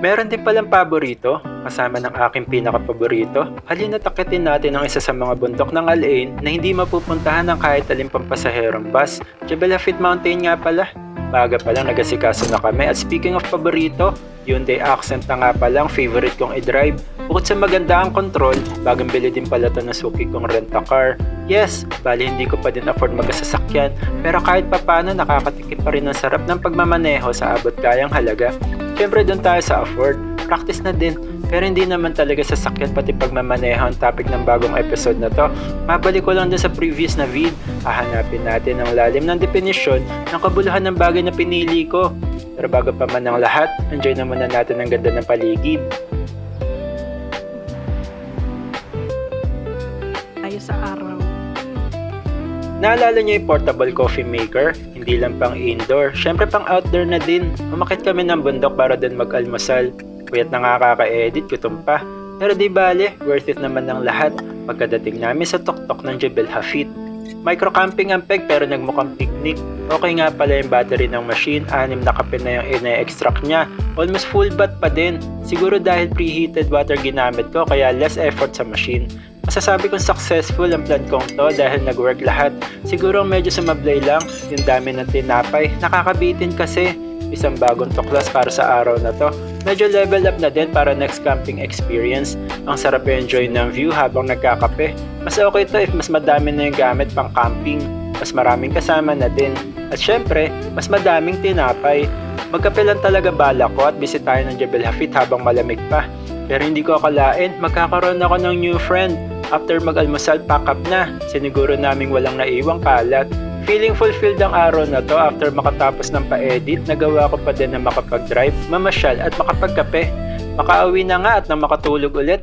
Meron din palang paborito, kasama ng aking pinaka-paborito. Halina't akitin natin ang isa sa mga bundok ng Al-Ain na hindi mapupuntahan ng kahit alin pang pasaherong bus. Jebel Hafid Mountain nga pala. Baga pa lang nagasikaso na kami at speaking of paborito, Hyundai Accent na nga palang favorite kong i-drive. Bukod sa maganda ang control, bagang bili din pala to ng suki kong rent-a-car. Yes, bali hindi ko pa din afford magkasasakyan, pero kahit papano nakakatikip pa rin ang sarap ng pagmamaneho sa abot kayang halaga. Siyempre doon tayo sa afford, practice na din. Pero hindi naman talaga sasakyan pati pagmamaneho ang topic ng bagong episode na to. Mabalik ko lang dun sa previous na vid. Hahanapin natin ang lalim ng definisyon ng kabuluhan ng bagay na pinili ko. Pero bago pa man ang lahat, enjoy na muna natin ang ganda ng paligid. Tayo sa araw. Naalala niyo yung portable coffee maker? Hindi lang pang indoor, syempre pang outdoor na din. Umakit kami ng bundok para din mag-almusal. Puyat na nga kaka-edit, gutom pa. Pero di bale, worth it naman ng lahat pagkadating namin sa tuktok ng Jebel Hafid. Micro-camping ang peg pero nagmukhang picnic. Okay nga pala yung battery ng machine, 6 na kape na yung ina-extract niya. Almost full bath pa din. Siguro dahil preheated water ginamit ko kaya less effort sa machine. Masasabi kong successful ang plan kong to dahil nag-work lahat. Siguro medyo sumablay lang yung dami ng tinapay. Nakakabitin kasi. Isang bagong tuklas para sa araw na to. Medyo level up na din para next camping experience. Ang sarap enjoy ng view habang nagkakape. Mas okay to if mas madami na yung gamit pang camping. Mas maraming kasama na din. At syempre, mas madaming tinapay. Magkape lang talaga bala ko at visit tayo ng Jebel Hafid habang malamig pa. Pero hindi ko akalain, magkakaroon ako ng new friend. After mag-almusal, pack up na. Siniguro naming walang naiwang kalat. Feeling fulfilled ang araw na to after makatapos ng pa-edit, nagawa ko pa din na makapag-drive, mamasyal at makapagkape. Makauwi na nga at nang makatulog ulit.